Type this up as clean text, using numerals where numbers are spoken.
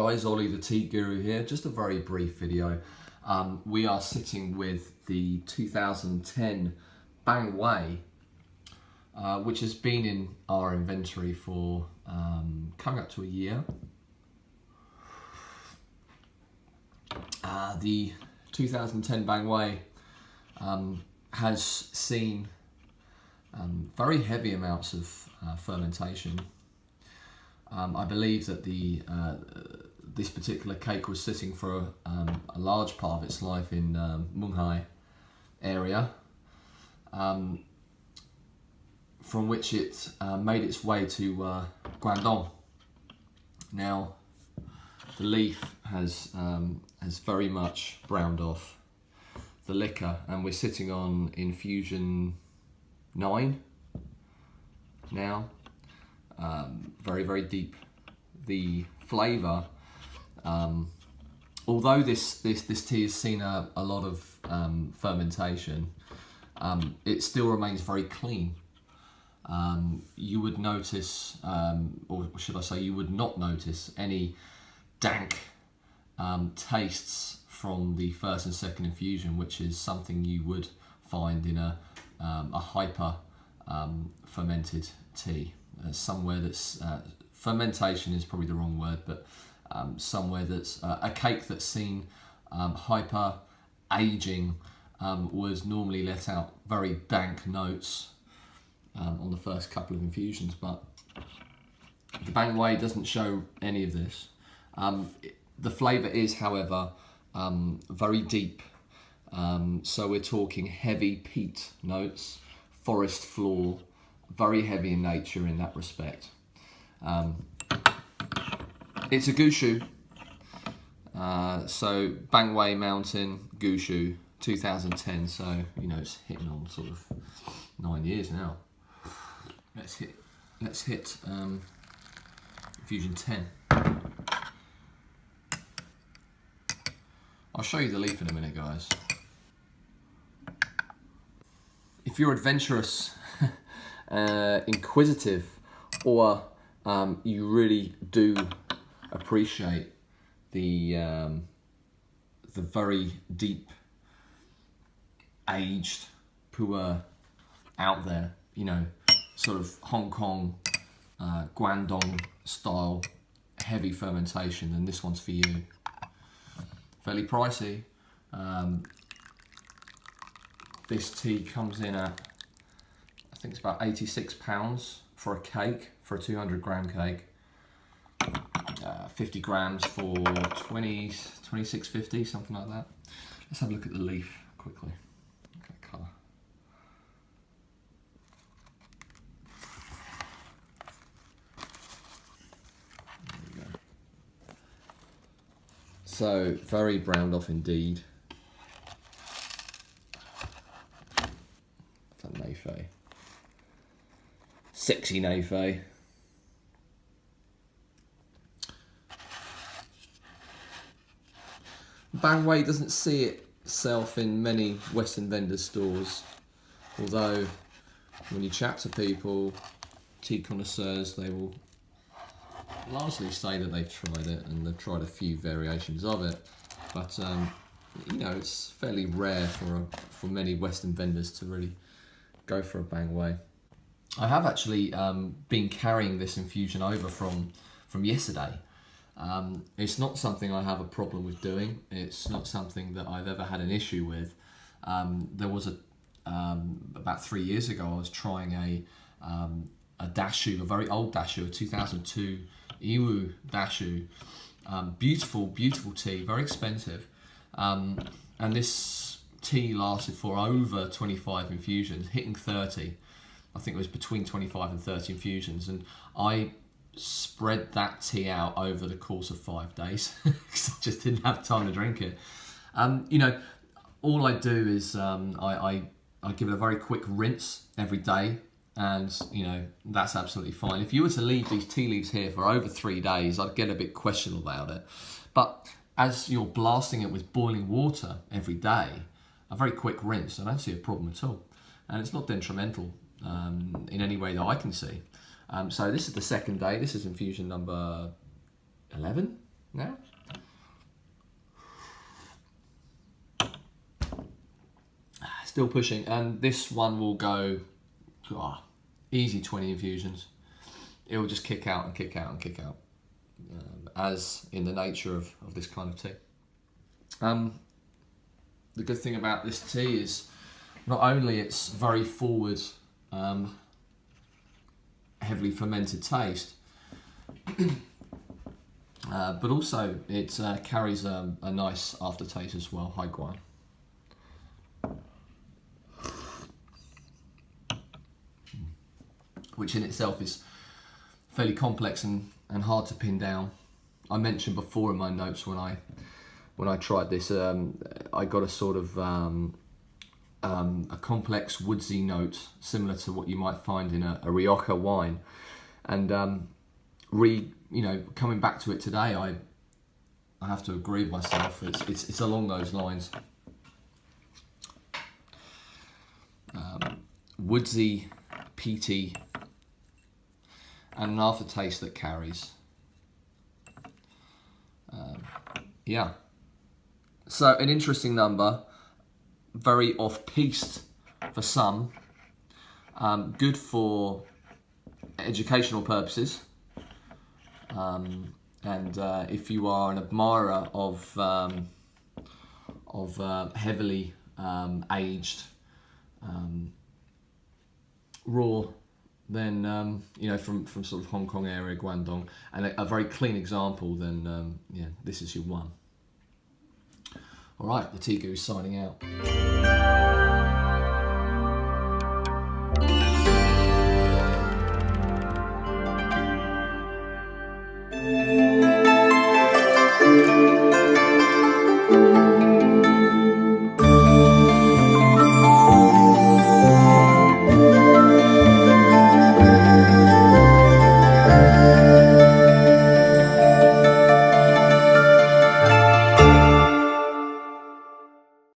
guys, Ollie the Tea Guru here. Just a very brief video. We are sitting with the 2010 Bang Wei, which has been in our inventory for coming up to a year. The 2010 Bang Wei has seen very heavy amounts of fermentation. I believe that this particular cake was sitting for a large part of its life in Munghai area, from which it made its way to Guangdong. Now, the leaf has very much browned off the liquor, and we're sitting on infusion 9 now. Very, very deep. The flavour, although this tea has seen a lot of fermentation, it still remains very clean. You would notice, or should I say, you would not notice any dank tastes from the first and second infusion, which is something you would find in a hyper fermented tea. Somewhere that's fermentation is probably the wrong word, but somewhere that's a cake that's seen hyper aging would normally let out very dank notes on the first couple of infusions, but the Bang Wei doesn't show any of this. The flavour is, however, very deep, so we're talking heavy peat notes, forest floor, very heavy in nature in that respect. It's a Gushu, so Bang Wei Mountain Gushu 2010, so you know it's hitting on sort of 9 years now. Let's hit infusion 10. I'll show you the leaf in a minute, guys. If you're adventurous, inquisitive, or you really do appreciate the very deep aged pu'er out there, you know, sort of Hong Kong, Guangdong style heavy fermentation, then this one's for you. Fairly pricey. This tea comes in at, I think it's about £86 for a cake, for a 200 gram cake. 50 grams for 26.50, something like that. Let's have a look at the leaf quickly. Look at that colour. There we go. So, very browned off indeed. Fan Nafei. Sexy Nafei. Bang Wei doesn't see itself in many Western vendor stores, although when you chat to people, tea connoisseurs, they will largely say that they've tried it and they've tried a few variations of it, but you know, it's fairly rare for many Western vendors to really go for a Bang Wei. I have actually been carrying this infusion over from yesterday. It's not something I have a problem with doing. It's not something that I've ever had an issue with. There was about 3 years ago, I was trying a dashu, a very old dashu, a 2002 Iwu dashu. Beautiful, beautiful tea, very expensive. And this tea lasted for over 25 infusions, hitting 30. I think it was between 25 and 30 infusions, and I spread that tea out over the course of 5 days because I just didn't have time to drink it. You know, all I do is I give it a very quick rinse every day, and you know, that's absolutely fine. If you were to leave these tea leaves here for over 3 days, I'd get a bit questionable about it. But as you're blasting it with boiling water every day, a very quick rinse, I don't see a problem at all, and it's not detrimental in any way that I can see. So this is the second day. This is infusion number 11, now. Still pushing, and this one will go easy 20 infusions. It will just kick out and kick out and kick out, as in the nature of this kind of tea. The good thing about this tea is not only it's very forward, heavily fermented taste, but also it carries a nice aftertaste as well, high guan. Which in itself is fairly complex and hard to pin down. I mentioned before in my notes when I tried this, I got a sort of a complex woodsy note similar to what you might find in a Rioja wine, and coming back to it today, I have to agree with myself. It's along those lines. Woodsy, peaty, and an aftertaste that carries. Yeah. So an interesting number, very off-piste for some, good for educational purposes, and if you are an admirer of heavily aged raw, then from sort of Hong Kong area, Guangdong, and a very clean example, then this is your one. All right, the Tea Guru signing out.